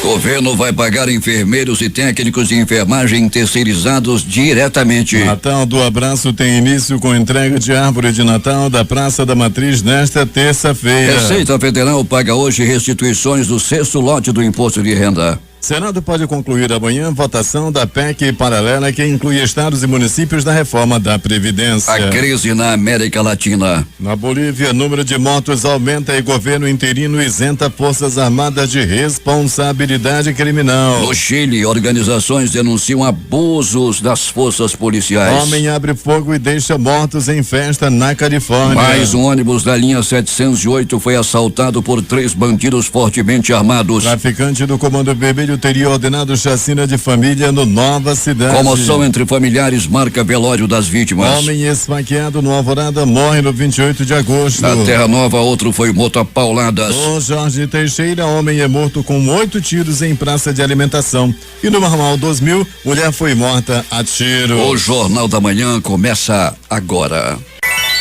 Governo vai pagar enfermeiros e técnicos de enfermagem terceirizados diretamente. Natal do Abraço tem início com entrega de árvore de Natal da Praça da Matriz nesta terça-feira. Receita Federal paga hoje restituições do 6º lote do imposto de renda. Senado pode concluir amanhã votação da PEC paralela que inclui estados e municípios da reforma da Previdência. A crise na América Latina. Na Bolívia, número de mortos aumenta e governo interino isenta Forças Armadas de responsabilidade criminal. No Chile, organizações denunciam abusos das forças policiais. Homem abre fogo e deixa mortos em festa na Califórnia. Mais um ônibus da linha 708 foi assaltado por 3 bandidos fortemente armados. Traficante do Comando Vermelho teria ordenado chacina de família no Nova Cidade. Comoção entre familiares marca velório das vítimas. Homem esfaqueado no Alvorada morre no 28 de agosto. Na Terra Nova, outro foi morto a pauladas. No Jorge Teixeira, homem é morto com 8 tiros em praça de alimentação. E no Marmal 2000, mulher foi morta a tiro. O Jornal da Manhã começa agora.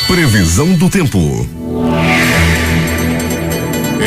Previsão do tempo.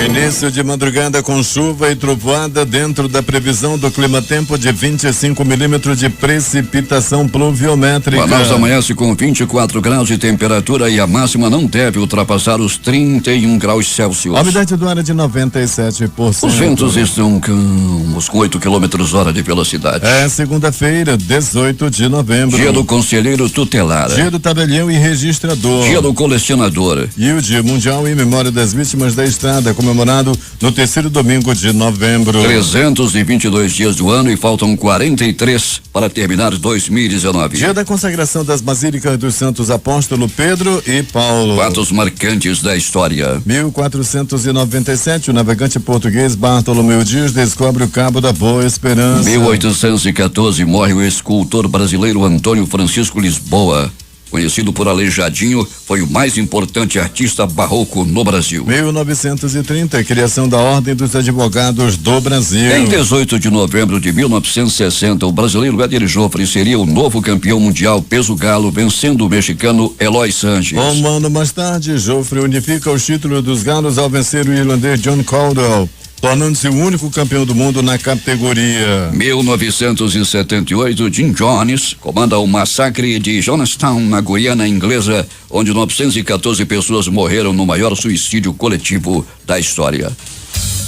Início de madrugada com chuva e trovoada dentro da previsão do clima-tempo de 25 milímetros de precipitação pluviométrica. Manaus amanhece com 24 graus de temperatura e a máxima não deve ultrapassar os 31 graus Celsius. A umidade do ar é de 97%. Os ventos estão calmos com 8 quilômetros hora de velocidade. É segunda-feira, 18 de novembro. Dia do conselheiro tutelar. Dia do tabelião e registrador. Dia do colecionador. E o Dia Mundial em Memória das Vítimas da Estrada, comemorado no 3º domingo de novembro. 322 dias do ano e faltam 43 para terminar 2019. Dia da consagração das Basílicas dos Santos Apóstolo Pedro e Paulo. Fatos marcantes da história. 1497, o navegante português Bartolomeu Dias descobre o Cabo da Boa Esperança. 1814, morre o escultor brasileiro Antônio Francisco Lisboa. Conhecido por Aleijadinho, foi o mais importante artista barroco no Brasil. 1930, criação da Ordem dos Advogados do Brasil. Em 18 de novembro de 1960, o brasileiro Éder Joffre seria o novo campeão mundial peso galo, vencendo o mexicano Eloy Sanches. Um ano mais tarde, Joffre unifica os títulos dos galos ao vencer o irlandês John Caldwell, tornando-se o único campeão do mundo na categoria. 1978, Jim Jones comanda o massacre de Jonestown, na Guiana Inglesa, onde 914 pessoas morreram no maior suicídio coletivo da história.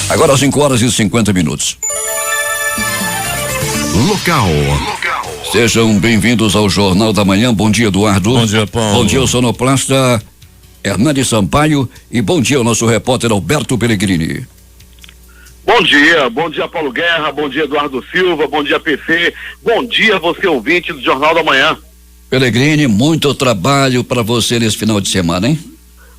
Agora 5h50. Local. Sejam bem-vindos ao Jornal da Manhã. Bom dia, Eduardo. Bom dia, Paulo. Bom dia, o sonoplasta Hernani Sampaio e bom dia ao nosso repórter Alberto Pellegrini. Bom dia Paulo Guerra, bom dia Eduardo Silva, bom dia PC, bom dia você ouvinte do Jornal da Manhã. Pellegrini, muito trabalho para você nesse final de semana, hein?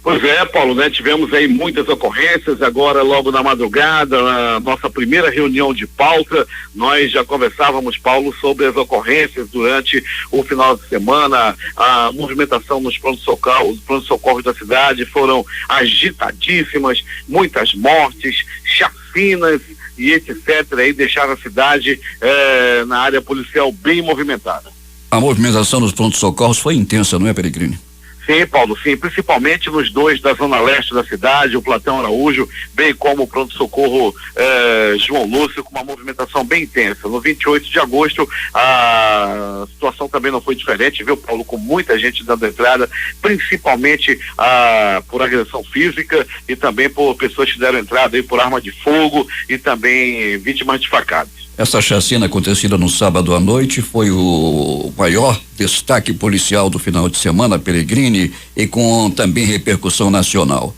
Pois é, Paulo, né? Tivemos aí muitas ocorrências, agora logo na madrugada, na nossa primeira reunião de pauta, nós já conversávamos, Paulo, sobre as ocorrências durante o final de semana, a movimentação nos pronto-socorros da cidade foram agitadíssimas, muitas mortes, chacinas e etc. aí deixaram a cidade na área policial bem movimentada. A movimentação nos pronto-socorros foi intensa, não é, Pellegrini? Sim, Paulo, sim, principalmente nos 2 da zona leste da cidade, o Platão Araújo, bem como o pronto-socorro João Lúcio, com uma movimentação bem intensa. No 28 de agosto, a situação também não foi diferente, viu, Paulo, com muita gente dando entrada, principalmente por agressão física e também por pessoas que deram entrada aí por arma de fogo e também vítimas de facadas. Essa chacina acontecida no sábado à noite foi o maior destaque policial do final de semana, Pellegrini, e com também repercussão nacional.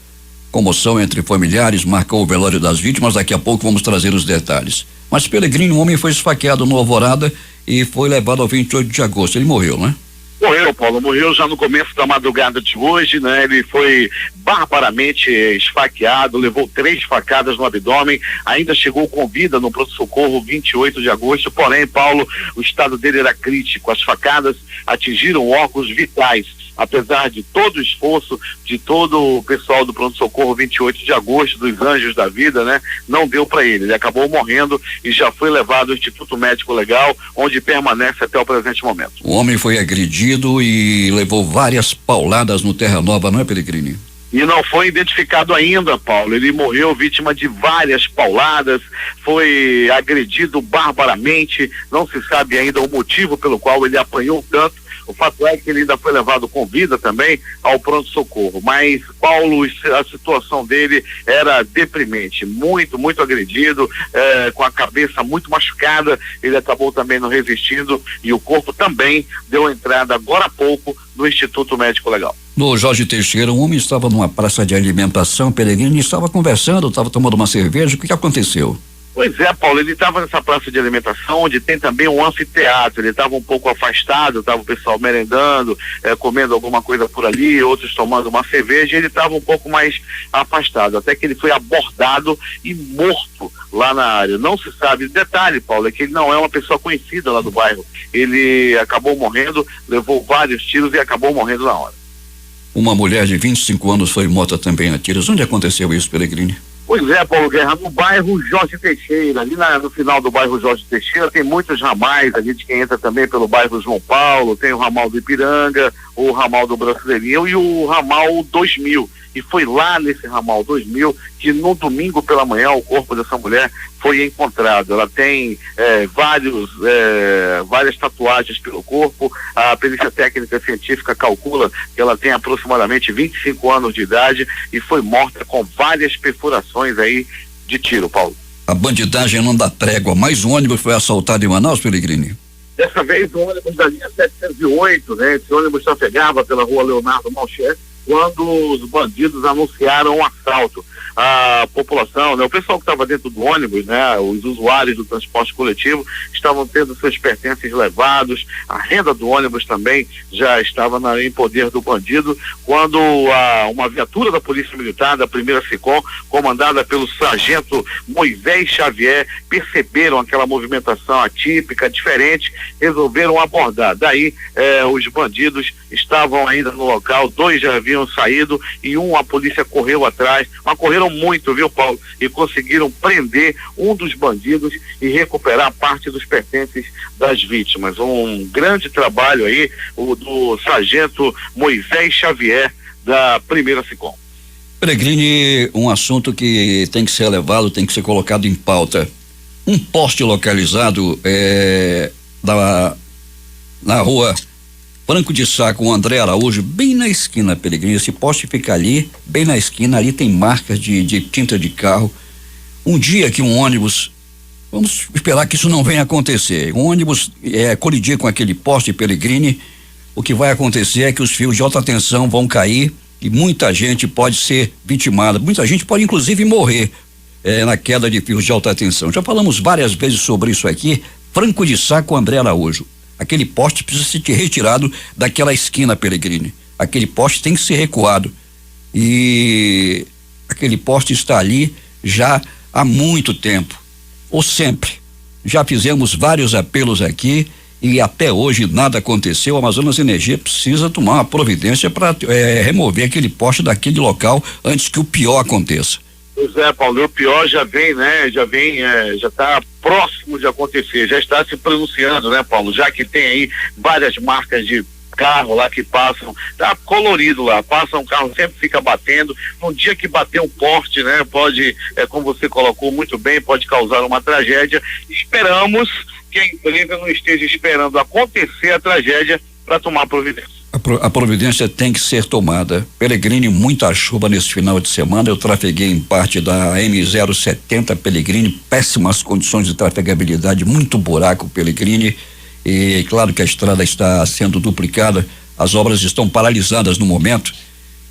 Comoção entre familiares marcou o velório das vítimas, daqui a pouco vamos trazer os detalhes. Mas Pellegrini, um homem foi esfaqueado no Alvorada e foi levado ao 28 de agosto. Ele morreu, né? Morreu, Paulo, morreu já no começo da madrugada de hoje, né? Ele foi barbaramente esfaqueado, levou 3 facadas no abdômen, ainda chegou com vida no pronto-socorro 28 de agosto, porém, Paulo, o estado dele era crítico, as facadas atingiram órgãos vitais, apesar de todo o esforço de todo o pessoal do pronto-socorro 28 de agosto, dos Anjos da Vida, né? Não deu para ele acabou morrendo e já foi levado ao Instituto Médico Legal, onde permanece até o presente momento. O homem foi agredido e levou várias pauladas no Terra Nova, não é, Pellegrini? E não foi identificado ainda, Paulo. Ele morreu vítima de várias pauladas, foi agredido barbaramente, não se sabe ainda o motivo pelo qual ele apanhou tanto. O fato é que ele ainda foi levado com vida também ao pronto-socorro. Mas, Paulo, a situação dele era deprimente, muito, muito agredido, com a cabeça muito machucada. Ele acabou também não resistindo e o corpo também deu entrada agora há pouco no Instituto Médico Legal. No Jorge Teixeira, um homem estava numa praça de alimentação, Peregrino, estava conversando, estava tomando uma cerveja. O que aconteceu? Pois é, Paulo, ele estava nessa praça de alimentação onde tem também um anfiteatro. Ele estava um pouco afastado, estava o pessoal merendando, comendo alguma coisa por ali, outros tomando uma cerveja, e ele estava um pouco mais afastado, até que ele foi abordado e morto lá na área. Não se sabe, detalhe, Paulo, é que ele não é uma pessoa conhecida lá do bairro. Ele acabou morrendo, levou vários tiros e acabou morrendo na hora. Uma mulher de 25 anos foi morta também a tiros. Onde aconteceu isso, Peregrino? Pois é, Paulo Guerra, no bairro Jorge Teixeira, ali no final do bairro Jorge Teixeira, tem muitos ramais ali de quem entra também pelo bairro João Paulo, tem o ramal do Ipiranga, o ramal do Brasileirinho e o ramal 2000. E foi lá nesse ramal 2000 que no domingo pela manhã o corpo dessa mulher foi encontrado. Ela tem várias tatuagens pelo corpo. A perícia técnica científica calcula que ela tem aproximadamente 25 anos de idade e foi morta com várias perfurações aí de tiro, Paulo. A bandidagem não dá trégua. Mais um ônibus foi assaltado em Manaus, Peregrino? Dessa vez o ônibus da linha 708, né? Esse ônibus trafegava pela rua Leonardo Malcher quando os bandidos anunciaram um assalto. A população, né, o pessoal que estava dentro do ônibus, né, os usuários do transporte coletivo estavam tendo seus pertences levados, a renda do ônibus também já estava em poder do bandido, quando uma viatura da Polícia Militar, da 1ª SICOM, comandada pelo sargento Moisés Xavier, perceberam aquela movimentação atípica, diferente, resolveram abordar. Daí os bandidos estavam ainda no local, 2 já haviam saído e a polícia correu atrás, mas correram muito, viu, Paulo? E conseguiram prender um dos bandidos e recuperar parte dos pertences das vítimas. Um grande trabalho aí, o do sargento Moisés Xavier, da 1ª SICOM. Peregrine, um assunto que tem que ser elevado, tem que ser colocado em pauta. Um poste localizado na rua Franco de Sá com André Araújo, bem na esquina, Peregrino. Esse poste fica ali, bem na esquina, ali tem marcas de tinta de carro. Um dia que um ônibus, vamos esperar que isso não venha acontecer, um ônibus colidir com aquele poste, Peregrino, o que vai acontecer é que os fios de alta tensão vão cair e muita gente pode ser vitimada, muita gente pode inclusive morrer na queda de fios de alta tensão. Já falamos várias vezes sobre isso aqui. Franco de Sá com André Araújo. Aquele poste precisa ser retirado daquela esquina, Peregrino. Aquele poste tem que ser recuado. E aquele poste está ali já há muito tempo, ou sempre. Já fizemos vários apelos aqui e até hoje nada aconteceu. O Amazonas Energia precisa tomar uma providência para remover aquele poste daquele local antes que o pior aconteça. Pois é, Paulo, o pior já vem, né? Já está próximo de acontecer, já está se pronunciando, né, Paulo? Já que tem aí várias marcas de carro lá que passam, tá colorido lá, passa um carro, sempre fica batendo. No dia que bater um poste, né, pode, como você colocou muito bem, pode causar uma tragédia. Esperamos que a empresa não esteja esperando acontecer a tragédia para tomar providência. A providência tem que ser tomada. Peregrino, muita chuva nesse final de semana. Eu trafeguei em parte da M070 Peregrino, péssimas condições de trafegabilidade, muito buraco, Peregrino. E claro que a estrada está sendo duplicada, as obras estão paralisadas no momento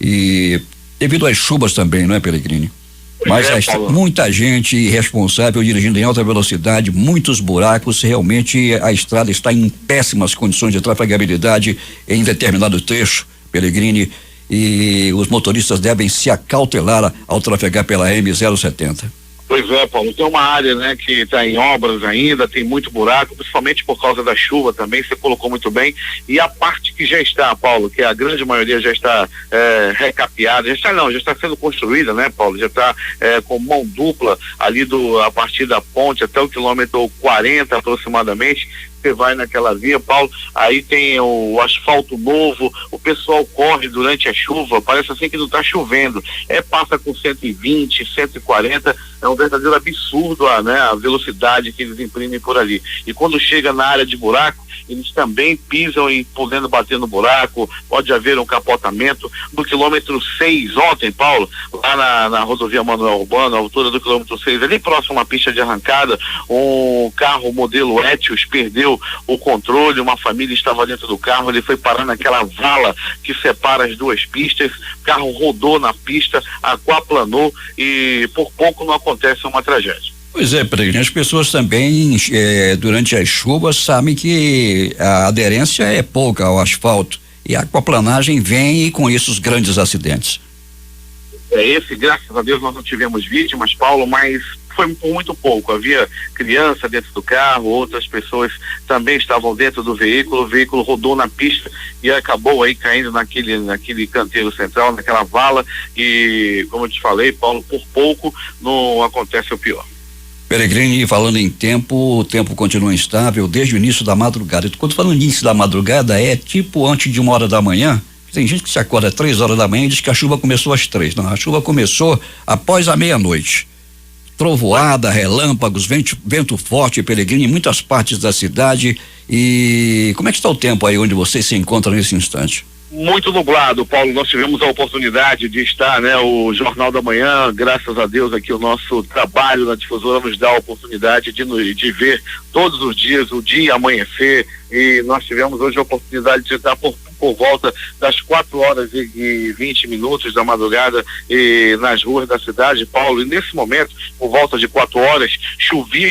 e devido às chuvas também, não é, Peregrino? Mas muita gente irresponsável dirigindo em alta velocidade, muitos buracos, realmente a estrada está em péssimas condições de trafegabilidade em determinado trecho, Peregrino, e os motoristas devem se acautelar ao trafegar pela M070. Pois é, Paulo, tem uma área, né, que está em obras ainda, tem muito buraco, principalmente por causa da chuva também, você colocou muito bem, e a parte que já está, Paulo, que a grande maioria já está recapeada, já está sendo construída, né, Paulo, já está com mão dupla ali a partir da ponte até o quilômetro 40 aproximadamente, você vai naquela via, Paulo, aí tem o asfalto novo, o pessoal corre durante a chuva, parece assim que não está chovendo, passa com 120, 140, é um verdadeiro absurdo a velocidade que eles imprimem por ali. E quando chega na área de buraco, eles também pisam e podendo bater no buraco, pode haver um capotamento. No quilômetro 6 ontem, Paulo, lá na rodovia Manuel Urbano, à altura do quilômetro 6, ali próximo à pista de arrancada, um carro modelo Etios perdeu o controle, uma família estava dentro do carro, ele foi parar naquela vala que separa as duas pistas, o carro rodou na pista, aquaplanou e por pouco não acontece uma tragédia. Pois é, Peregrino, as pessoas também, durante as chuvas, sabem que a aderência é pouca ao asfalto e a aquaplanagem vem e com isso os grandes acidentes. Graças a Deus nós não tivemos vítimas, Paulo, mas foi por muito pouco. Havia criança dentro do carro, outras pessoas também estavam dentro do veículo, o veículo rodou na pista e acabou aí caindo naquele canteiro central, naquela vala, e como eu te falei, Paulo, por pouco não acontece o pior. Peregrini, falando em tempo, o tempo continua instável desde o início da madrugada. Quando falando início da madrugada, é tipo antes de 1h da manhã. Tem gente que se acorda às 3h da manhã e diz que a chuva começou às 3. Não, a chuva começou após a meia-noite. Trovoada, relâmpagos, vento forte, Peregrini, em muitas partes da cidade. E como é que está o tempo aí onde você se encontra nesse instante? Muito nublado, Paulo. Nós tivemos a oportunidade de estar, o Jornal da Manhã, graças a Deus aqui o nosso trabalho na difusora nos dá a oportunidade de ver todos os dias o dia amanhecer, e nós tivemos hoje a oportunidade de estar por volta das 4h20 da madrugada nas ruas da cidade, Paulo, e nesse momento, por volta de 4h,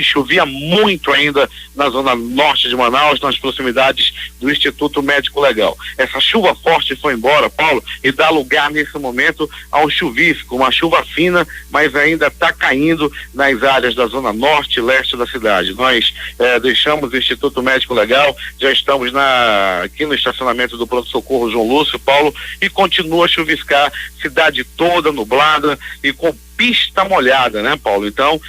chovia muito ainda na zona norte de Manaus, nas proximidades do Instituto Médico Legal. Essa chuva forte foi embora, Paulo, e dá lugar nesse momento a um chuvisco, uma chuva fina, mas ainda está caindo nas áreas da zona norte e leste da cidade. Nós deixamos o Instituto Médico Legal, já estamos aqui no estacionamento do pronto-socorro João Lúcio, Paulo, e continua a chuviscar, cidade toda nublada e com pista molhada, Paulo? Então,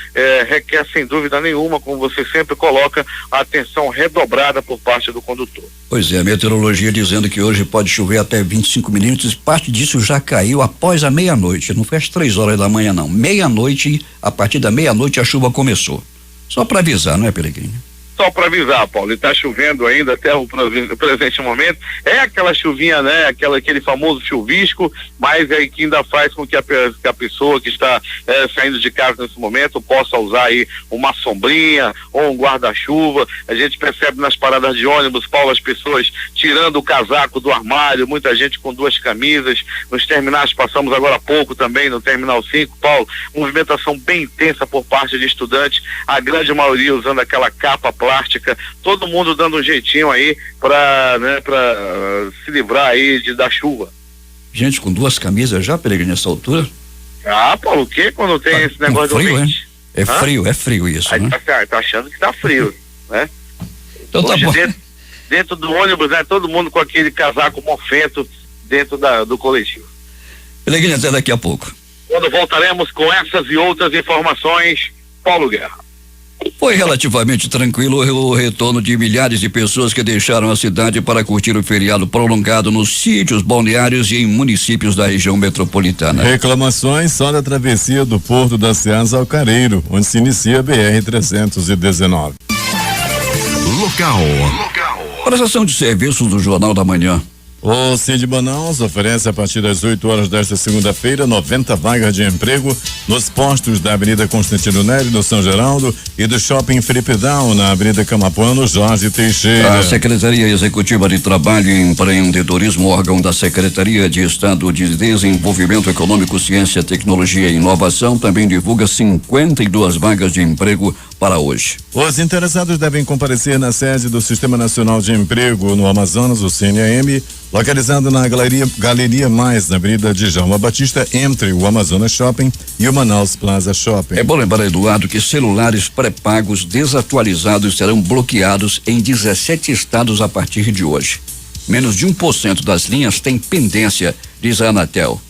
requer sem dúvida nenhuma, como você sempre coloca, a atenção redobrada por parte do condutor. Pois é, a meteorologia dizendo que hoje pode chover até 25 milímetros, parte disso já caiu após a meia-noite, não foi às 3h da manhã não, meia-noite, a partir da meia-noite a chuva começou. Só para avisar, não é, Peregrini? Só para avisar, Paulo, e tá chovendo ainda até o presente momento, aquela chuvinha, aquele famoso chuvisco, mas aí que ainda faz com que a pessoa que está saindo de casa nesse momento possa usar aí uma sombrinha ou um guarda-chuva. A gente percebe nas paradas de ônibus, Paulo, as pessoas tirando o casaco do armário, muita gente com 2 camisas, nos terminais passamos agora há pouco também, no Terminal 5, Paulo, movimentação bem intensa por parte de estudantes, a grande maioria usando aquela capa plástica, todo mundo dando um jeitinho aí para se livrar aí da chuva. Gente com 2 camisas já, Peregrini, nessa altura? Paulo, o quê? Quando tem esse negócio frio, do É frio isso, aí, né? Tá achando que tá frio, né? Então tá bom. Dentro do ônibus, todo mundo com aquele casaco mofento dentro do coletivo. Peregrini, até daqui a pouco. Quando voltaremos com essas e outras informações, Paulo Guerra. Foi relativamente tranquilo o retorno de milhares de pessoas que deixaram a cidade para curtir o feriado prolongado nos sítios balneários e em municípios da região metropolitana. Reclamações só da travessia do Porto da Ceasa ao Careiro, onde se inicia a BR-319. Local. Prestação de serviços do Jornal da Manhã. O Cid Manaus oferece a partir das 8h desta segunda-feira 90 vagas de emprego nos postos da Avenida Constantino Nery, no São Geraldo, e do Shopping Felipe Dal, na Avenida Camapuã, no Jorge Teixeira. A Secretaria Executiva de Trabalho e Empreendedorismo, órgão da Secretaria de Estado de Desenvolvimento Econômico, Ciência, Tecnologia e Inovação, também divulga 52 vagas de emprego para hoje. Os interessados devem comparecer na sede do Sistema Nacional de Emprego no Amazonas, o CNAM, localizado na Galeria Mais, na Avenida Djalma Batista, entre o Amazonas Shopping e o Manaus Plaza Shopping. É bom lembrar, Eduardo, que celulares pré-pagos desatualizados serão bloqueados em 17 estados a partir de hoje. Menos de 1% das linhas tem pendência, diz a Anatel.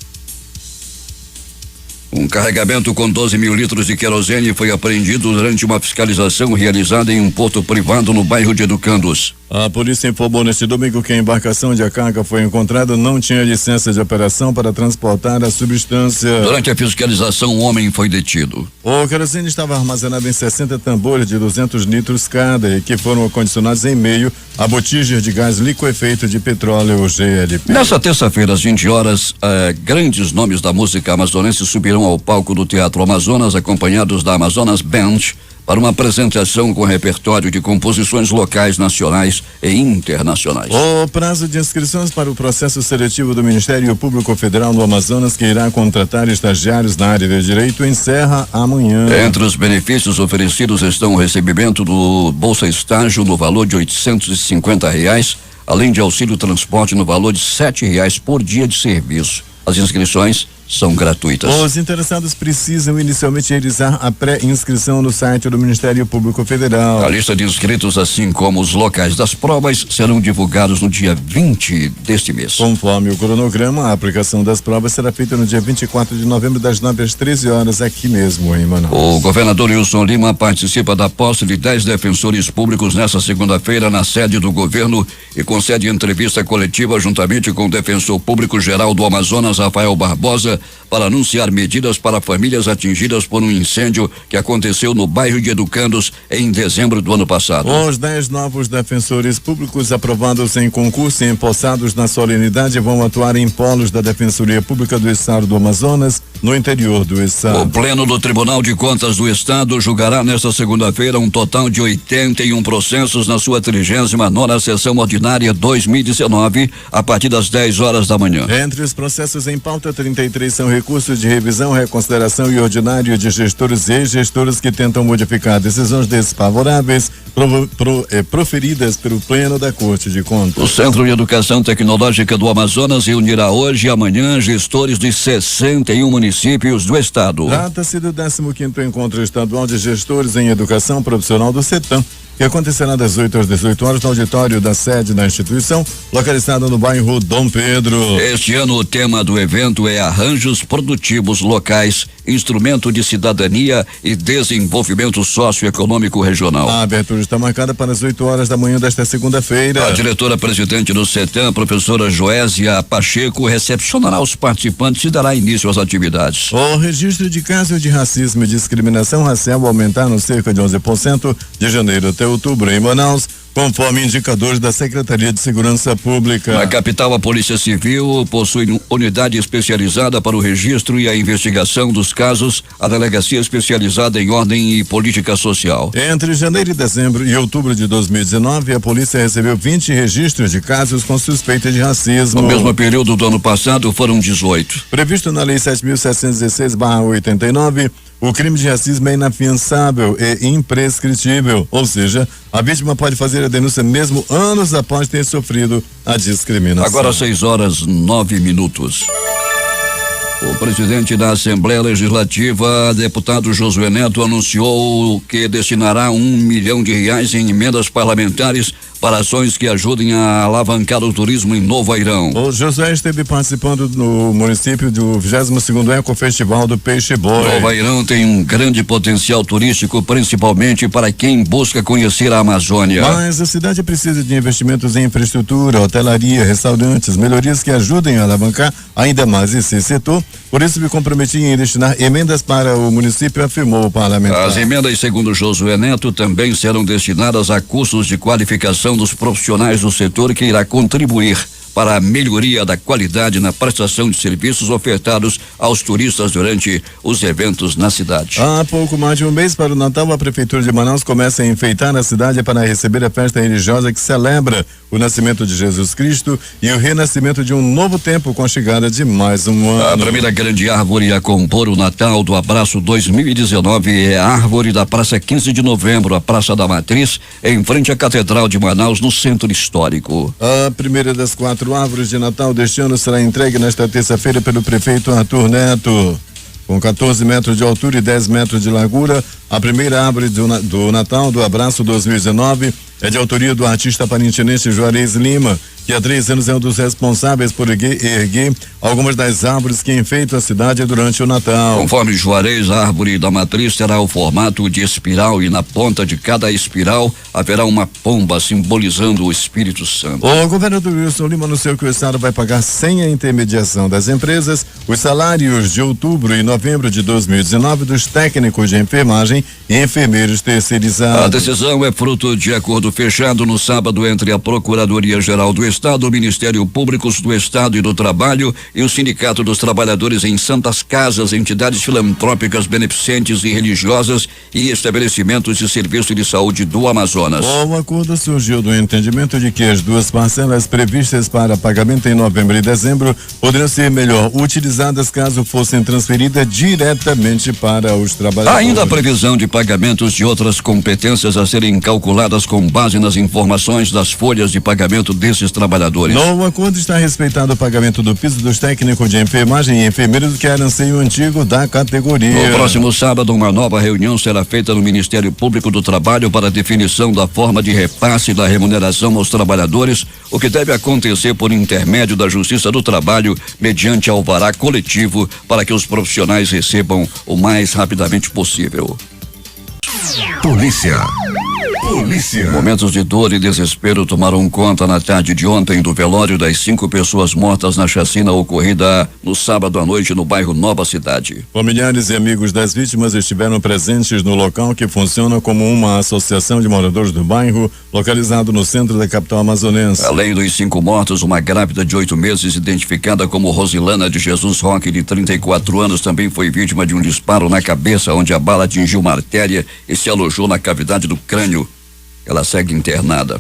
Um carregamento com 12 mil litros de querosene foi apreendido durante uma fiscalização realizada em um porto privado no bairro de Educandos. A polícia informou neste domingo que a embarcação onde a carga foi encontrada não tinha licença de operação para transportar a substância. Durante a fiscalização, um homem foi detido. O querosene estava armazenado em 60 tambores de 200 litros cada e que foram acondicionados em meio a botijas de gás liquefeito de petróleo, o GLP. Nessa terça-feira, às 20 horas, grandes nomes da música amazonense subirão ao palco do Teatro Amazonas, acompanhados da Amazonas Band, para uma apresentação com repertório de composições locais, nacionais e internacionais. O prazo de inscrições para o processo seletivo do Ministério Público Federal no Amazonas, que irá contratar estagiários na área de direito, encerra amanhã. Entre os benefícios oferecidos estão o recebimento do Bolsa Estágio no valor de R$850, além de auxílio transporte no valor de R$7 por dia de serviço. As inscrições são gratuitas. Os interessados precisam inicialmente realizar a pré-inscrição no site do Ministério Público Federal. A lista de inscritos, assim como os locais das provas, serão divulgados no dia 20 deste mês. Conforme o cronograma, a aplicação das provas será feita no dia 24 de novembro, das 9 às 13 horas, aqui mesmo em Manaus. O governador Wilson Lima participa da posse de 10 defensores públicos nesta segunda-feira na sede do governo e concede entrevista coletiva juntamente com o defensor público geral do Amazonas, Rafael Barbosa, para anunciar medidas para famílias atingidas por um incêndio que aconteceu no bairro de Educandos em dezembro do ano passado. Os 10 novos defensores públicos aprovados em concurso e empossados na solenidade vão atuar em polos da Defensoria Pública do Estado do Amazonas, no interior do estado. O Pleno do Tribunal de Contas do Estado julgará nesta segunda-feira um total de 81 processos na sua 39ª sessão ordinária 2019, a partir das 10 horas da manhã. Entre os processos em pauta, 33 são recursos de revisão, reconsideração e ordinário de gestores e gestoras que tentam modificar decisões desfavoráveis proferidas pelo Pleno da Corte de Contas. O Centro de Educação Tecnológica do Amazonas reunirá hoje e amanhã gestores de 61 municípios do estado. Trata-se do 15º Encontro Estadual de Gestores em Educação Profissional do CETAM, que acontecerá das 8 às 18 horas no auditório da sede da instituição, localizada no bairro Dom Pedro. Este ano o tema do evento é Arranjos Produtivos Locais, Instrumento de Cidadania e Desenvolvimento Socioeconômico Regional. A abertura está marcada para as 8 horas da manhã desta segunda-feira. A diretora-presidente do CETAM, professora Joésia Pacheco, recepcionará os participantes e dará início às atividades. O registro de casos de racismo e discriminação racial aumentaram cerca de 11% de janeiro até outubro em Manaus, conforme indicadores da Secretaria de Segurança Pública. Na capital, a Polícia Civil possui unidade especializada para o registro e a investigação dos casos, a Delegacia Especializada em Ordem e Política Social. Entre janeiro e dezembro e outubro de 2019, a polícia recebeu 20 registros de casos com suspeita de racismo. No mesmo período do ano passado, foram 18. Previsto na Lei 7.716/89, o crime de racismo é inafiançável e imprescritível, ou seja, a vítima pode fazer a denúncia mesmo anos após ter sofrido a discriminação. Agora 6:09. O presidente da Assembleia Legislativa, deputado Josué Neto, anunciou que destinará R$1 milhão em emendas parlamentares para ações que ajudem a alavancar o turismo em Novo Airão. O Josué esteve participando no município do 22º Ecofestival do Peixe Boi. Novo Airão tem um grande potencial turístico, principalmente para quem busca conhecer a Amazônia. Mas a cidade precisa de investimentos em infraestrutura, hotelaria, restaurantes, melhorias que ajudem a alavancar ainda mais esse setor. Por isso me comprometi em destinar emendas para o município, afirmou o parlamentar. As emendas, segundo Josué Neto, também serão destinadas a cursos de qualificação dos profissionais do setor, que irá contribuir para a melhoria da qualidade na prestação de serviços ofertados aos turistas durante os eventos na cidade. Há pouco mais de um mês para o Natal, a Prefeitura de Manaus começa a enfeitar a cidade para receber a festa religiosa que celebra o nascimento de Jesus Cristo e o renascimento de um novo tempo com a chegada de mais um ano. A primeira grande árvore a compor o Natal do Abraço 2019 é a árvore da Praça 15 de Novembro, a Praça da Matriz, em frente à Catedral de Manaus, no Centro Histórico. A primeira das 4 árvores de Natal deste ano será entregue nesta terça-feira pelo prefeito Arthur Neto. Com 14 metros de altura e 10 metros de largura, a A primeira árvore do Natal do Abraço 2019 é de autoria do artista parintinense Juarez Lima, que há 3 anos é um dos responsáveis por erguer algumas das árvores que enfeitam a cidade durante o Natal. Conforme Juarez, a árvore da matriz terá o formato de espiral e na ponta de cada espiral haverá uma pomba simbolizando o Espírito Santo. O governador Wilson Lima anunciou que o estado vai pagar sem a intermediação das empresas os salários de outubro e novembro de 2019 dos técnicos de enfermagem e enfermeiros terceirizados. A decisão é fruto de acordo fechado no sábado entre a Procuradoria-Geral do Estado, o Ministério Público do Estado e do Trabalho e o Sindicato dos Trabalhadores em santas casas, entidades filantrópicas, beneficentes e religiosas e estabelecimentos de serviço de saúde do Amazonas. O acordo surgiu do entendimento de que as duas parcelas previstas para pagamento em novembro e dezembro poderiam ser melhor utilizadas caso fossem transferidas diretamente para os trabalhadores. Ainda a previsão de pagamentos de outras competências a serem calculadas com base nas informações das folhas de pagamento desses trabalhadores. No acordo está respeitado o pagamento do piso dos técnicos de enfermagem e enfermeiros que eram anseio antigo da categoria. No próximo sábado, uma nova reunião será feita no Ministério Público do Trabalho para a definição da forma de repasse da remuneração aos trabalhadores, o que deve acontecer por intermédio da Justiça do Trabalho, mediante alvará coletivo, para que os profissionais recebam o mais rapidamente possível. Polícia. Momentos de dor e desespero tomaram conta na tarde de ontem do velório das 5 pessoas mortas na chacina ocorrida no sábado à noite no bairro Nova Cidade. Familiares e amigos das vítimas estiveram presentes no local, que funciona como uma associação de moradores do bairro, localizado no centro da capital amazonense. Além dos 5 mortos, uma grávida de 8 meses, identificada como Rosilana de Jesus Roque, de 34 anos, também foi vítima de um disparo na cabeça, onde a bala atingiu uma artéria e se alojou na cavidade do crânio. Ela segue internada.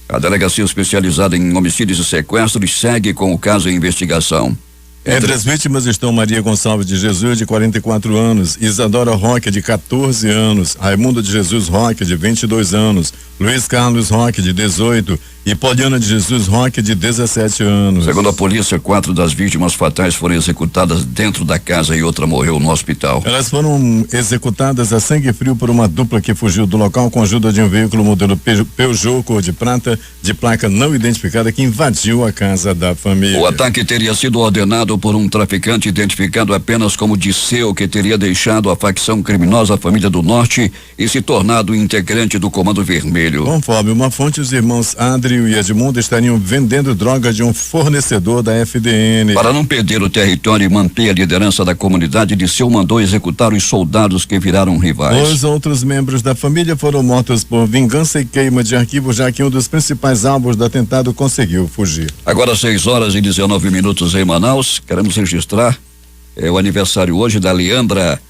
A delegacia especializada em homicídios e sequestros segue com o caso em investigação. Entre as vítimas estão Maria Gonçalves de Jesus, de 44 anos, Isadora Roque, de 14 anos, Raimundo de Jesus Roque, de 22 anos, Luiz Carlos Roque, de 18 e Poliana de Jesus Roque, de 17 anos. Segundo a polícia, 4 das vítimas fatais foram executadas dentro da casa e outra morreu no hospital. Elas foram executadas a sangue frio por uma dupla que fugiu do local com a ajuda de um veículo modelo Peugeot cor de prata, de placa não identificada, que invadiu a casa da família. O ataque teria sido ordenado por um traficante identificado apenas como Disseu, que teria deixado a facção criminosa Família do Norte e se tornado integrante do Comando Vermelho. Conforme uma fonte, os irmãos Adrio e Edmundo estariam vendendo drogas de um fornecedor da FDN. Para não perder o território e manter a liderança da comunidade, Disseu mandou executar os soldados que viraram rivais. Os outros membros da família foram mortos por vingança e queima de arquivo, já que um dos principais alvos do atentado conseguiu fugir. Agora 6h19 em Manaus. Queremos registrar o aniversário hoje da Leandra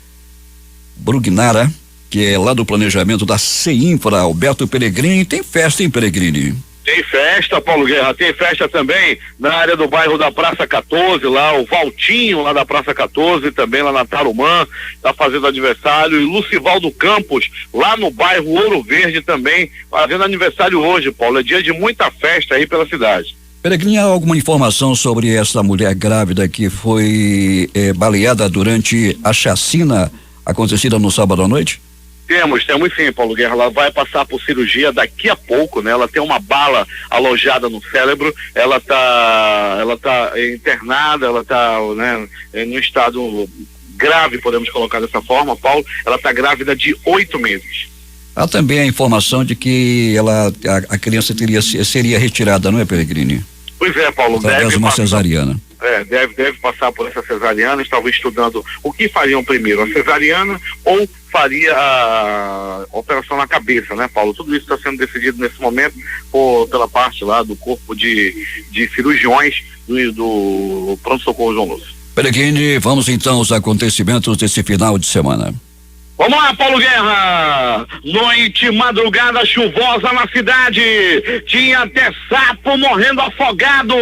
Brugnara, que é lá do planejamento da CEINFRA. Alberto Peregrini. Tem festa em Peregrini? Tem festa, Paulo Guerra, tem festa também na área do bairro da Praça 14, lá o Valtinho, lá da Praça 14, também lá na Tarumã, tá fazendo aniversário, e Lucivaldo Campos, lá no bairro Ouro Verde também, fazendo aniversário hoje, Paulo. É dia de muita festa aí pela cidade. Peregrini, há alguma informação sobre essa mulher grávida que foi baleada durante a chacina acontecida no sábado à noite? Temos sim, Paulo Guerra. Ela vai passar por cirurgia daqui a pouco, né? Ela tem uma bala alojada no cérebro, ela tá internada, ela tá, né, no estado grave, podemos colocar dessa forma, Paulo. Ela tá grávida de 8 meses. Há também a informação de que a criança seria retirada, não é, Peregrini? Pois é, Paulo. Através de uma cesariana. Deve passar por essa cesariana. Estavam estudando o que fariam primeiro, a cesariana ou faria a operação na cabeça, né, Paulo? Tudo isso está sendo decidido nesse momento pela parte lá do corpo de cirurgiões do pronto-socorro João Lúcio. Peregrini, vamos então aos acontecimentos desse final de semana. Vamos lá, Paulo Guerra. Noite, madrugada chuvosa na cidade. Tinha até sapo morrendo afogado.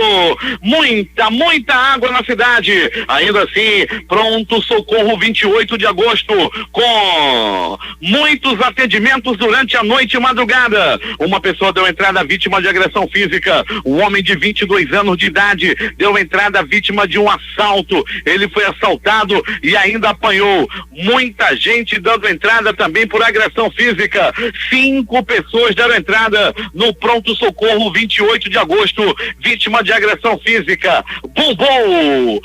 Muita água na cidade. Ainda assim, pronto socorro 28 de agosto, com muitos atendimentos durante a noite e madrugada. Uma pessoa deu entrada vítima de agressão física. Um homem de 22 anos de idade deu entrada vítima de um assalto. Ele foi assaltado e ainda apanhou. Muita gente dando entrada também por agressão física. 5 pessoas deram entrada no pronto-socorro 28 de agosto, vítima de agressão física. Bombou,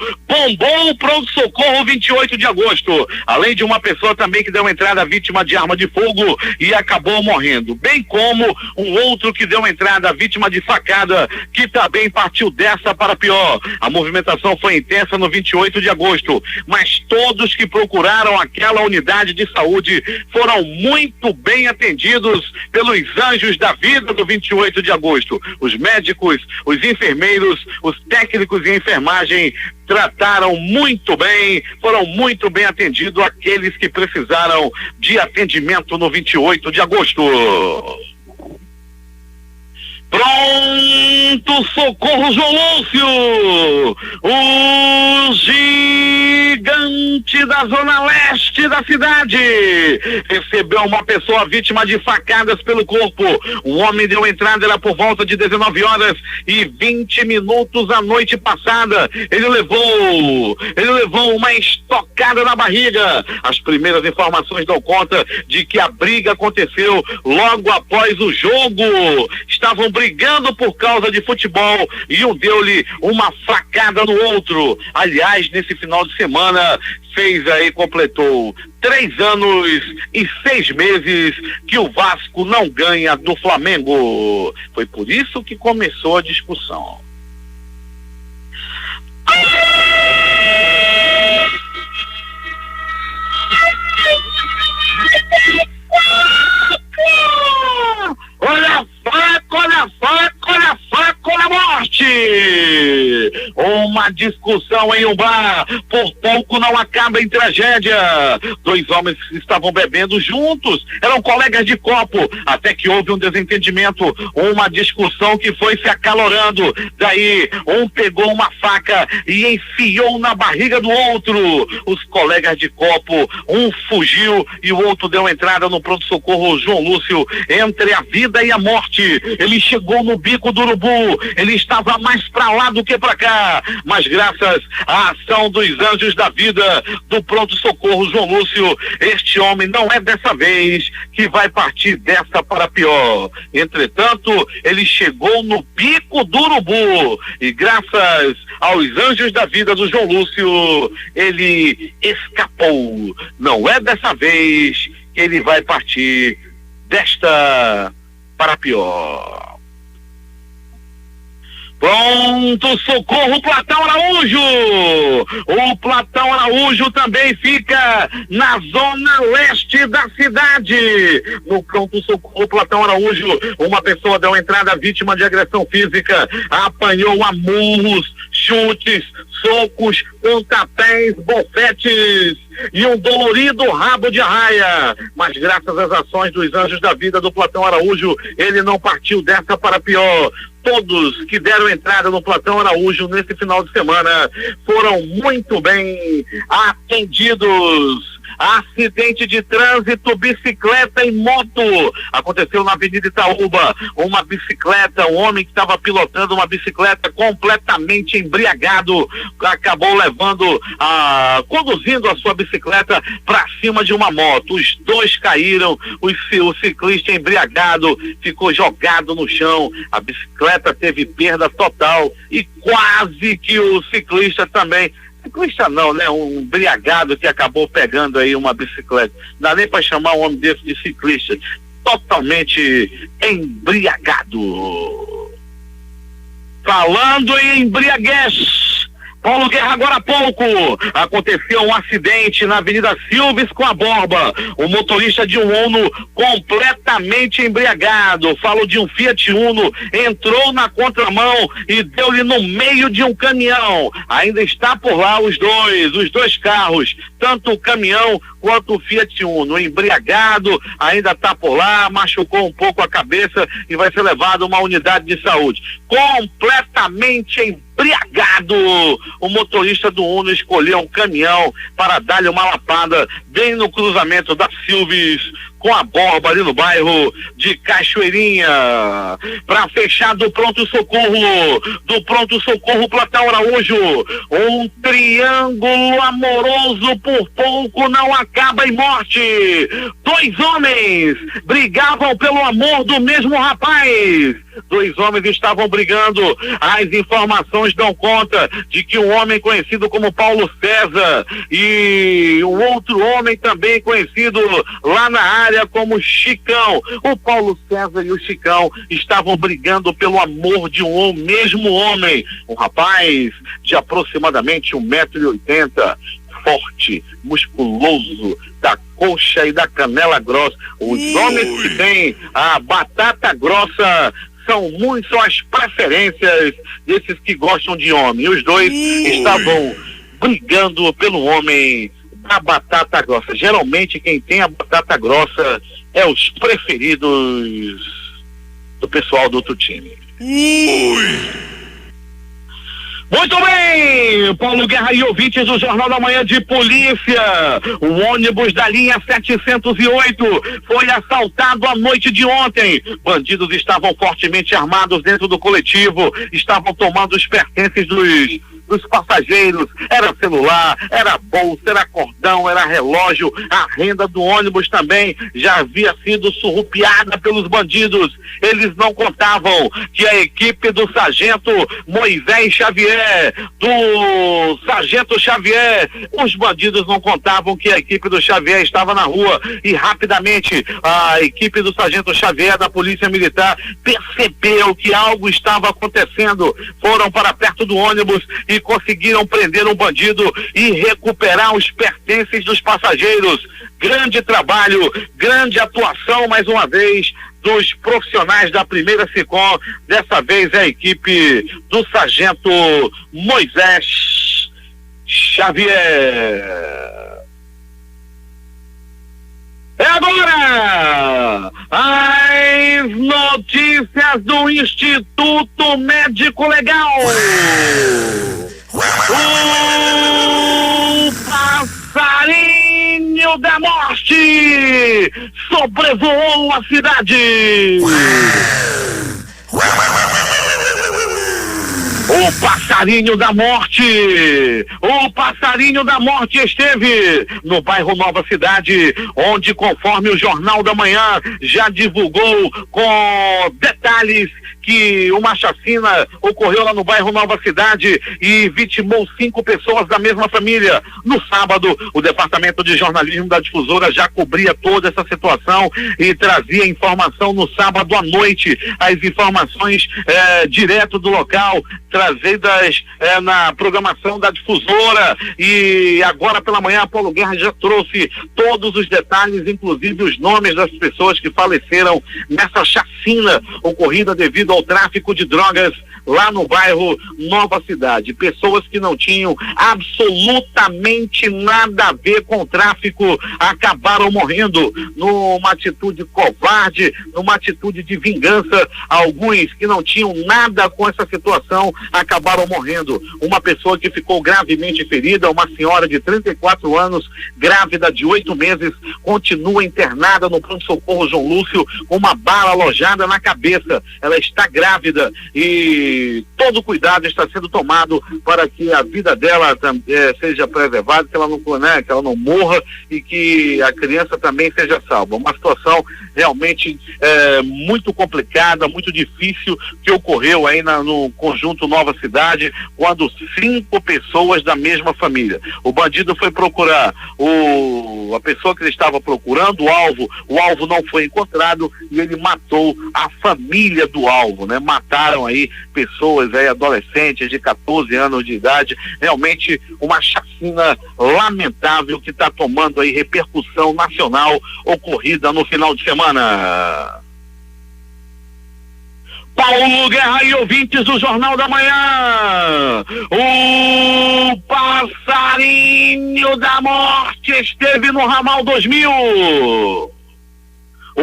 pronto-socorro 28 de agosto. Além de uma pessoa também que deu entrada vítima de arma de fogo e acabou morrendo. Bem como um outro que deu entrada vítima de facada, que também partiu dessa para pior. A movimentação foi intensa no 28 de agosto, mas todos que procuraram aquela unidade de saúde foram muito bem atendidos pelos anjos da vida do 28 de agosto. Os médicos, os enfermeiros, os técnicos de enfermagem trataram muito bem, foram muito bem atendidos aqueles que precisaram de atendimento no 28 de agosto. Pronto socorro João Lúcio, o gigante da zona leste da cidade recebeu uma pessoa vítima de facadas pelo corpo. Um homem deu entrada, era por volta de 19h20 a noite passada. Ele levou uma estocada na barriga. As primeiras informações dão conta de que a briga aconteceu logo após o jogo. Estavam brigando por causa de futebol e um deu-lhe uma facada no outro. Aliás, nesse final de semana completou 3 anos e 6 meses que o Vasco não ganha do Flamengo. Foi por isso que começou a discussão. Olha a faca na morte! Uma discussão em um bar, por pouco não acaba em tragédia. 2 homens estavam bebendo juntos, eram colegas de copo, até que houve um desentendimento, uma discussão que foi se acalorando. Daí, um pegou uma faca e enfiou na barriga do outro. Os colegas de copo, um fugiu e o outro deu entrada no pronto-socorro João Lúcio, entre a vida e a morte. Ele chegou no bico do urubu, ele estava mais pra lá do que pra cá, mas graças à ação dos anjos da vida do pronto-socorro João Lúcio, este homem não é dessa vez que vai partir dessa para pior. Entretanto, ele chegou no bico do urubu e graças aos anjos da vida do João Lúcio, ele escapou. Não é dessa vez que ele vai partir desta para pior. Pronto socorro Platão Araújo. O Platão Araújo também fica na zona leste da cidade. No pronto socorro Platão Araújo, uma pessoa deu entrada vítima de agressão física, apanhou a murros, chutes, socos, pontapés, bofetes e um dolorido rabo de arraia. Mas graças às ações dos anjos da vida do Platão Araújo, ele não partiu dessa para pior. Todos que deram entrada no Platão Araújo nesse final de semana foram muito bem atendidos. Acidente de trânsito, bicicleta e moto. Aconteceu na Avenida Itaúba. Uma bicicleta, um homem que estava pilotando uma bicicleta completamente embriagado, acabou conduzindo a sua bicicleta para cima de uma moto. Os 2 caíram, o ciclista embriagado ficou jogado no chão. A bicicleta teve perda total e quase que o ciclista também. Ciclista não, né? Um embriagado que acabou pegando aí uma bicicleta. Não dá nem para chamar um homem desse de ciclista. Totalmente embriagado. Falando em embriaguez, Paulo Guerra, agora há pouco, aconteceu um acidente na Avenida Silves com a Borba. O motorista de um Uno completamente embriagado, falo de um Fiat Uno, entrou na contramão e deu-lhe no meio de um caminhão. Ainda está por lá os dois carros, tanto o caminhão quanto o Fiat Uno. Embriagado, ainda está por lá, machucou um pouco a cabeça e vai ser levado a uma unidade de saúde. Completamente embriagado, o motorista do Uno escolheu um caminhão para dar-lhe uma lapada bem no cruzamento da Silves com a Borba ali no bairro de Cachoeirinha. Para fechar do pronto-socorro Platão Araújo, um triângulo amoroso por pouco não acaba em morte. 2 homens brigavam pelo amor do mesmo rapaz. 2 homens estavam brigando. As informações dão conta de que um homem conhecido como Paulo César e o outro homem também conhecido lá na área como Chicão. O Paulo César e o Chicão estavam brigando pelo amor de um mesmo homem. Um rapaz de aproximadamente 1,80 m, forte, musculoso, da coxa e da canela grossa. Os homens que têm a batata grossa são as preferências desses que gostam de homem. Os dois estavam brigando pelo homem da batata grossa. Geralmente quem tem a batata grossa é os preferidos do pessoal do outro time. Muito bem, Paulo Guerra e ouvintes do Jornal da Manhã de Polícia. O ônibus da linha 708 foi assaltado à noite de ontem. Bandidos estavam fortemente armados dentro do coletivo, estavam tomando os pertences dos passageiros. Era celular, era bolsa, era cordão, era relógio. A renda do ônibus também já havia sido surrupiada pelos bandidos. Eles não contavam que a equipe do sargento Moisés Xavier, os bandidos não contavam que a equipe do Xavier estava na rua, e rapidamente a equipe do sargento Xavier da Polícia Militar percebeu que algo estava acontecendo. Foram para perto do ônibus e conseguiram prender um bandido e recuperar os pertences dos passageiros. Grande trabalho, grande atuação mais uma vez dos profissionais da primeira SICOM. Dessa vez é a equipe do sargento Moisés Xavier. É agora as notícias do Instituto Médico Legal. O passarinho da morte sobrevoou a cidade. O passarinho da morte esteve no bairro Nova Cidade, onde, conforme o Jornal da Manhã já divulgou com detalhes, que uma chacina ocorreu lá no bairro Nova Cidade e vitimou 5 pessoas da mesma família. No sábado, o departamento de jornalismo da Difusora já cobria toda essa situação e trazia informação no sábado à noite, as informações direto do local, trazidas na programação da Difusora. E agora pela manhã, Paulo Guerra já trouxe todos os detalhes, inclusive os nomes das pessoas que faleceram nessa chacina ocorrida devido ao tráfico de drogas lá no bairro Nova Cidade. Pessoas que não tinham absolutamente nada a ver com o tráfico acabaram morrendo numa atitude covarde, numa atitude de vingança. Alguns que não tinham nada com essa situação acabaram morrendo. Uma pessoa que ficou gravemente ferida, uma senhora de 34 anos, grávida de 8 meses, continua internada no pronto-socorro João Lúcio com uma bala alojada na cabeça. Ela está grávida e todo cuidado está sendo tomado para que a vida dela seja preservada, que ela não morra e que a criança também seja salva. Uma situação realmente muito complicada, muito difícil, que ocorreu aí no conjunto Nova Cidade, quando 5 pessoas da mesma família. O bandido foi procurar a pessoa que ele estava procurando, o alvo não foi encontrado e ele matou a família do alvo, né? Mataram aí pessoas aí, adolescentes de 14 anos de idade. Realmente uma chacina lamentável que está tomando aí repercussão nacional, ocorrida no final de semana. Paulo Guerra e ouvintes do Jornal da Manhã. O passarinho da morte esteve no ramal 2000.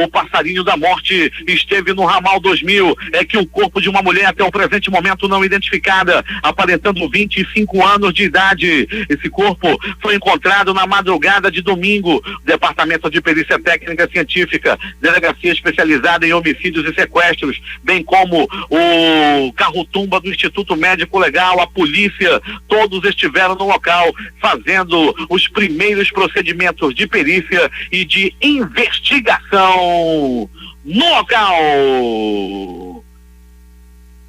O passarinho da morte esteve no ramal 2000. É que o corpo de uma mulher até o presente momento não identificada, aparentando 25 anos de idade. Esse corpo foi encontrado na madrugada de domingo. Departamento de Perícia Técnica Científica, Delegacia Especializada em Homicídios e Sequestros, bem como o carro-tumba do Instituto Médico Legal, a polícia, todos estiveram no local fazendo os primeiros procedimentos de perícia e de investigação no local.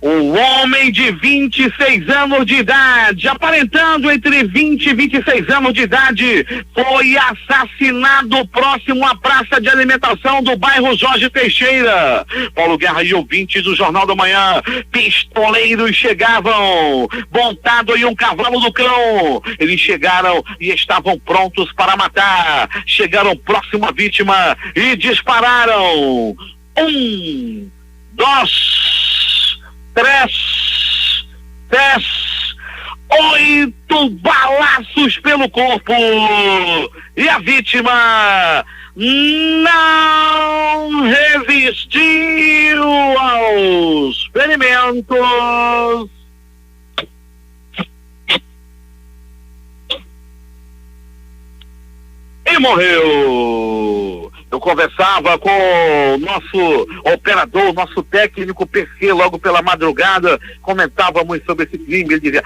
O homem de 26 anos de idade, aparentando entre 20 e 26 anos de idade, foi assassinado próximo à praça de alimentação do bairro Jorge Teixeira. Paulo Guerra e ouvintes do Jornal da Manhã, pistoleiros chegavam, montado em um cavalo do cão. Eles chegaram e estavam prontos para matar. Chegaram próximo à vítima e dispararam. 1, 2, 3, 8 balaços pelo corpo e a vítima não resistiu aos ferimentos. E morreu. Eu conversava com o nosso operador, nosso técnico PC, logo pela madrugada, comentávamos sobre esse crime. Ele dizia,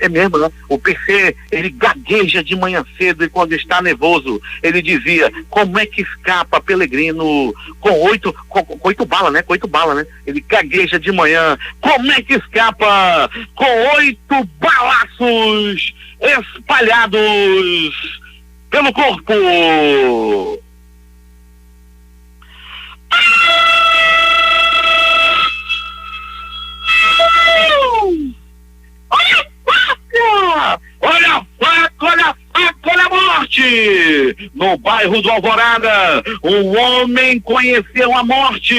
é mesmo, né? O PC, ele gagueja de manhã cedo e quando está nervoso, ele dizia, como é que escapa Pelegrino com oito balas, né? Com 8 balas, né? Ele gagueja de manhã, como é que escapa com 8 balaços espalhados pelo corpo? Olha a faca! Olha a faca! Olha a faca! Olha a morte! No bairro do Alvorada, um homem conheceu a morte.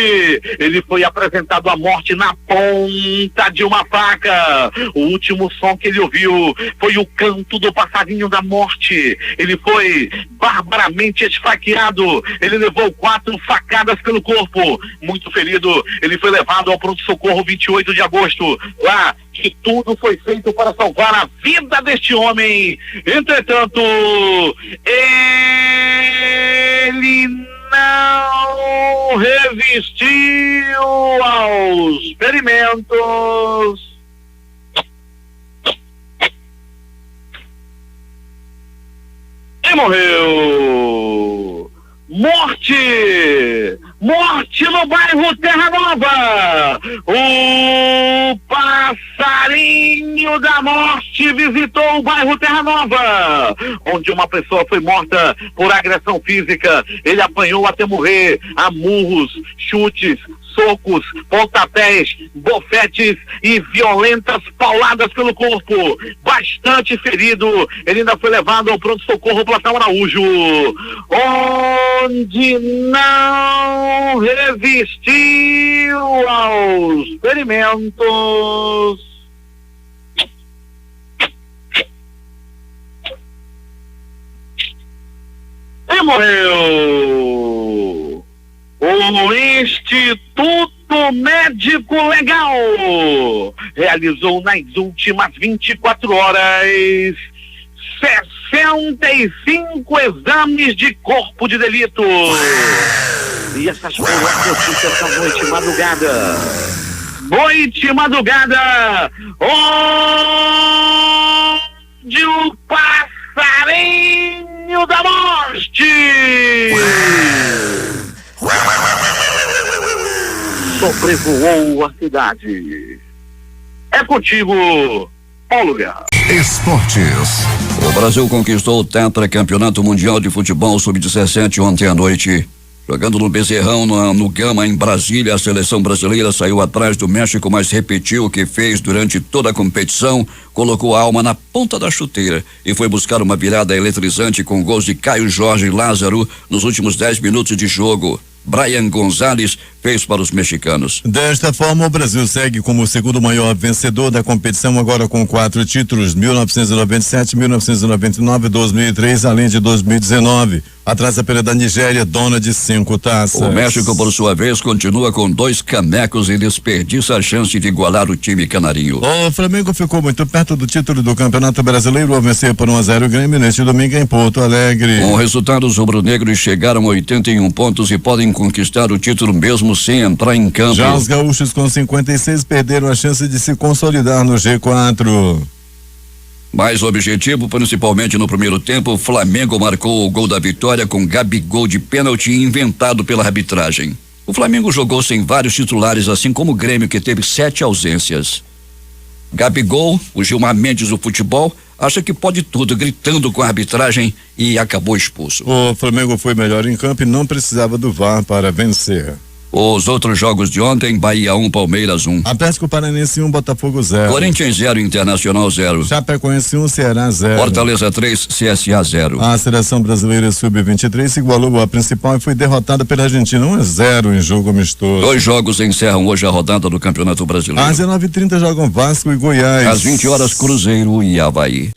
Ele foi apresentado à morte na ponta de uma faca. O último som que ele ouviu foi o canto do passarinho da morte. Ele foi barbaramente esfaqueado. Ele levou 4 facadas pelo corpo. Muito ferido, ele foi levado ao pronto-socorro 28 de agosto. Lá, que tudo foi feito para salvar a vida deste homem. Entretanto, ele não resistiu aos ferimentos. E morreu. Morte! Morte no bairro Terra Nova! O passarinho da morte visitou o bairro Terra Nova, onde uma pessoa foi morta por agressão física. Ele apanhou até morrer a murros, chutes, socos, pontapés, bofetes e violentas pauladas pelo corpo. Bastante ferido, ele ainda foi levado ao pronto-socorro Platão Araújo, onde não resistiu aos ferimentos. E morreu. O Instituto Médico Legal realizou nas últimas 24 horas 65 exames de corpo de delito. E essas foram as notícias da noite madrugada. Noite madrugada, onde o passarinho da morte sobrevoou a cidade. É contigo, Paulo Guerra. Esportes. O Brasil conquistou o tetracampeonato mundial de futebol sub-17 ontem à noite. Jogando no Bezerrão, no Gama, em Brasília, a seleção brasileira saiu atrás do México, mas repetiu o que fez durante toda a competição, colocou a alma na ponta da chuteira e foi buscar uma virada eletrizante com gols de Caio Jorge e Lázaro nos últimos 10 minutos de jogo. Brian Gonzalez fez para os mexicanos. Desta forma, o Brasil segue como o segundo maior vencedor da competição, agora com 4 títulos: 1997, 1999, 2003, além de 2019. Atrás apenas da Nigéria, dona de 5 taças. O México, por sua vez, continua com 2 canecos e desperdiça a chance de igualar o time canarinho. O Flamengo ficou muito perto do título do Campeonato Brasileiro ao vencer por 1-0 o Grêmio neste domingo em Porto Alegre. Com o resultado, os rubro-negros chegaram a 81 pontos e podem conquistar o título mesmo sem entrar em campo. Já os gaúchos com 56 perderam a chance de se consolidar no G4. Mais objetivo, principalmente no primeiro tempo, o Flamengo marcou o gol da vitória com Gabigol de pênalti inventado pela arbitragem. O Flamengo jogou sem vários titulares, assim como o Grêmio, que teve 7 ausências. Gabigol, o Gilmar Mendes do futebol, acha que pode tudo, gritando com a arbitragem e acabou expulso. O Flamengo foi melhor em campo e não precisava do VAR para vencer. Os outros jogos de ontem: Bahia 1, Palmeiras 1. Atlético Paranaense 1, Botafogo 0. Corinthians 0, Internacional 0. Chapecoense 1, Ceará 0. Fortaleza 3, CSA 0. A seleção brasileira sub-23 se igualou à principal e foi derrotada pela Argentina 1-0 em jogo amistoso. 2 jogos encerram hoje a rodada do Campeonato Brasileiro. Às 19h30 jogam Vasco e Goiás. Às 20 horas, Cruzeiro e Avaí.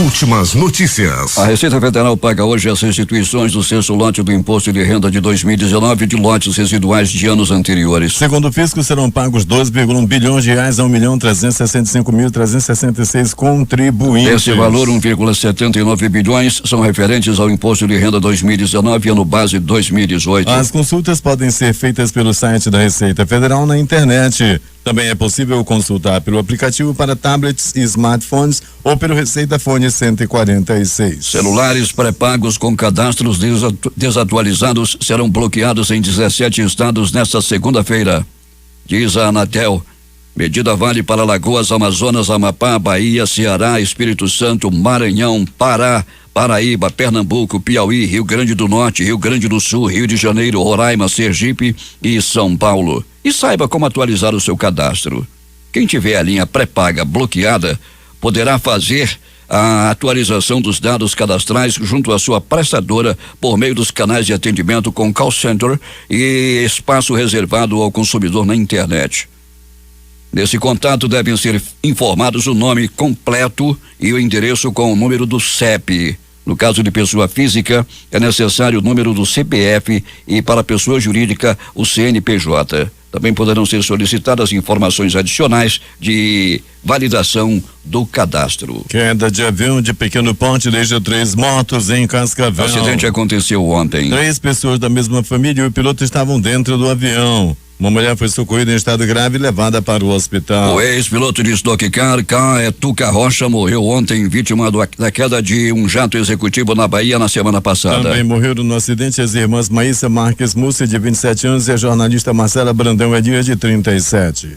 Últimas notícias. A Receita Federal paga hoje as restituições do sexto lote do Imposto de Renda de 2019 de lotes residuais de anos anteriores. Segundo o fisco, serão pagos 2,1 bilhões de reais a 1.365.366 contribuintes. Esse valor, 1,79 bilhões, são referentes ao Imposto de Renda 2019 e ano base 2018. As consultas podem ser feitas pelo site da Receita Federal na internet. Também é possível consultar pelo aplicativo para tablets e smartphones ou pelo Receita Fone 146. Celulares pré-pagos com cadastros desatualizados serão bloqueados em 17 estados nesta segunda-feira. Diz a Anatel. Medida vale para Alagoas, Amazonas, Amapá, Bahia, Ceará, Espírito Santo, Maranhão, Pará, Paraíba, Pernambuco, Piauí, Rio Grande do Norte, Rio Grande do Sul, Rio de Janeiro, Roraima, Sergipe e São Paulo. E saiba como atualizar o seu cadastro. Quem tiver a linha pré-paga bloqueada poderá fazer a atualização dos dados cadastrais junto à sua prestadora por meio dos canais de atendimento com call center e espaço reservado ao consumidor na internet. Nesse contato devem ser informados o nome completo e o endereço com o número do CEP. No caso de pessoa física, é necessário o número do CPF e para pessoa jurídica, o CNPJ. Também poderão ser solicitadas informações adicionais de validação do cadastro. Queda de avião de pequeno porte deixa 3 mortos em Cascavel. O acidente aconteceu ontem. 3 pessoas da mesma família e o piloto estavam dentro do avião. Uma mulher foi socorrida em estado grave e levada para o hospital. O ex-piloto de Stock Car, Tuca Rocha, morreu ontem vítima da queda de um jato executivo na Bahia na semana passada. Também morreram no acidente as irmãs Maísa Marques Mussi, de 27 anos, e a jornalista Marcela Brandão Edias, de 37.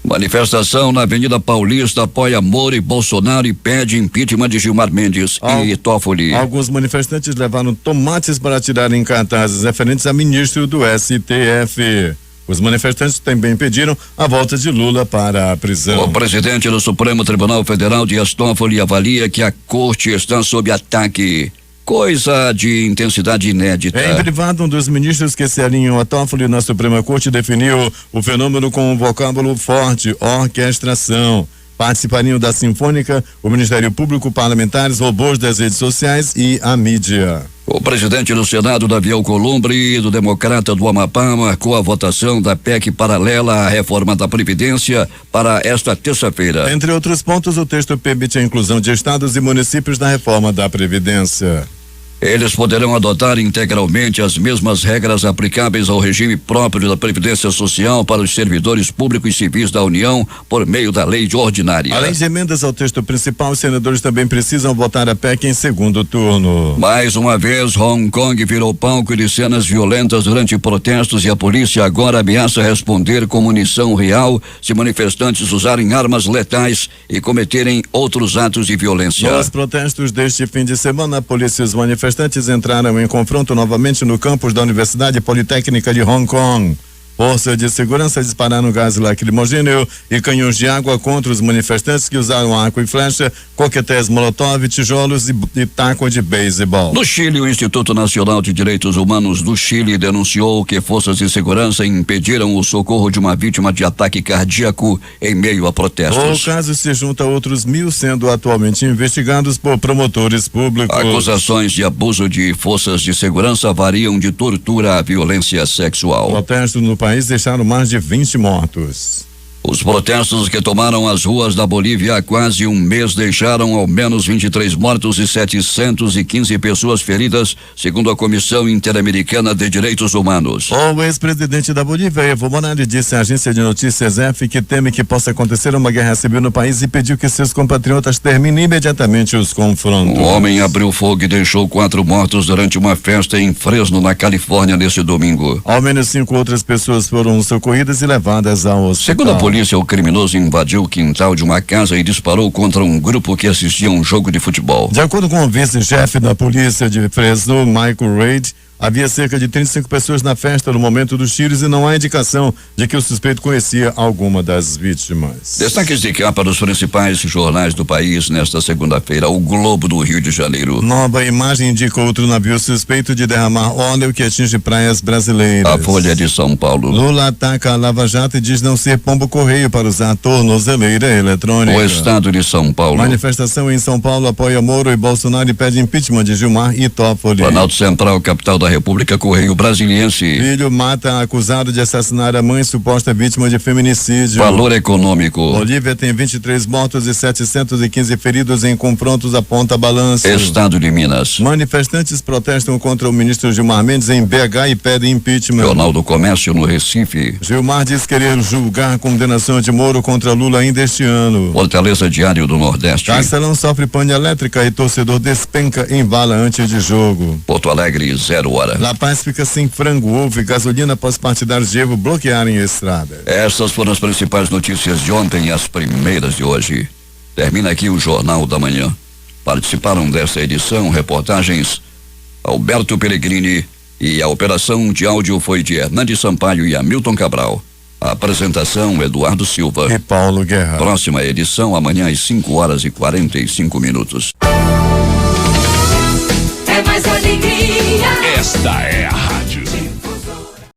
Manifestação na Avenida Paulista apoia Moro e Bolsonaro e pede impeachment de Gilmar Mendes e Toffoli. Alguns manifestantes levaram tomates para tirarem cartazes referentes a ministro do STF. Os manifestantes também pediram a volta de Lula para a prisão. O presidente do Supremo Tribunal Federal, Dias Toffoli, avalia que a corte está sob ataque. Coisa de intensidade inédita. Em privado, um dos ministros que se alinham a Toffoli na Suprema Corte definiu o fenômeno com um vocábulo forte: orquestração. Participariam da Sinfônica, o Ministério Público, parlamentares, robôs das redes sociais e a mídia. O presidente do Senado, Davi Alcolumbre, do Democrata do Amapá, marcou a votação da PEC paralela à reforma da Previdência para esta terça-feira. Entre outros pontos, o texto permite a inclusão de estados e municípios na reforma da Previdência. Eles poderão adotar integralmente as mesmas regras aplicáveis ao regime próprio da Previdência Social para os servidores públicos e civis da União por meio da lei ordinária. Além de emendas ao texto principal, os senadores também precisam votar a PEC em segundo turno. Mais uma vez, Hong Kong virou palco de cenas violentas durante protestos e a polícia agora ameaça responder com munição real se manifestantes usarem armas letais e cometerem outros atos de violência. Nos protestos deste fim de semana, a polícia e os manifestantes entraram em confronto novamente no campus da Universidade Politécnica de Hong Kong. Forças de segurança dispararam gás lacrimogêneo e canhões de água contra os manifestantes que usaram arco e flecha, coquetéis molotov, tijolos e taco de beisebol. No Chile, o Instituto Nacional de Direitos Humanos do Chile denunciou que forças de segurança impediram o socorro de uma vítima de ataque cardíaco em meio a protestos. O caso se junta a outros 1.000 sendo atualmente investigados por promotores públicos. Acusações de abuso de forças de segurança variam de tortura à violência sexual. Protestos no país deixaram mais de 20 mortos. Os protestos que tomaram as ruas da Bolívia há quase um mês deixaram ao menos 23 mortos e 715 pessoas feridas, segundo a Comissão Interamericana de Direitos Humanos. O ex-presidente da Bolívia, Evo Morales, disse à agência de notícias EFE que teme que possa acontecer uma guerra civil no país e pediu que seus compatriotas terminem imediatamente os confrontos. Um homem abriu fogo e deixou 4 mortos durante uma festa em Fresno, na Califórnia, neste domingo. Ao menos 5 outras pessoas foram socorridas e levadas ao hospital. Segundo a polícia, o criminoso invadiu o quintal de uma casa e disparou contra um grupo que assistia a um jogo de futebol. De acordo com o vice-chefe da polícia de Fresno, Michael Reid, havia cerca de 35 pessoas na festa no momento dos tiros e não há indicação de que o suspeito conhecia alguma das vítimas. Destaques de capa dos principais jornais do país nesta segunda-feira. O Globo do Rio de Janeiro. Nova imagem indica outro navio suspeito de derramar óleo que atinge praias brasileiras. A Folha de São Paulo. Lula ataca a Lava Jato e diz não ser pombo-correio para usar tornozeleira eletrônica. O Estado de São Paulo. Manifestação em São Paulo apoia Moro e Bolsonaro e pede impeachment de Gilmar e Toffoli. Planalto Central, capital da República, Correio Brasiliense. Filho mata acusado de assassinar a mãe, suposta vítima de feminicídio. Valor Econômico. Bolívia tem 23 mortos e 715 feridos em confrontos, aponta balanço. Estado de Minas. Manifestantes protestam contra o ministro Gilmar Mendes em BH e pedem impeachment. Jornal do Comércio no Recife. Gilmar diz querer julgar condenação de Moro contra Lula ainda este ano. Fortaleza Diário do Nordeste. Castelão sofre pane elétrica e torcedor despenca em vala antes de jogo. Porto Alegre, 0 hora. La Paz fica sem frango, houve gasolina após partidários de Evo bloquearem a estrada. Essas foram as principais notícias de ontem e as primeiras de hoje. Termina aqui o Jornal da Manhã. Participaram dessa edição reportagens Alberto Pellegrini e a operação de áudio foi de Hernandes Sampaio e Hamilton Cabral. A apresentação Eduardo Silva e Paulo Guerra. Próxima edição amanhã às 5 horas e 45 minutos. É mais alegria. Esta é a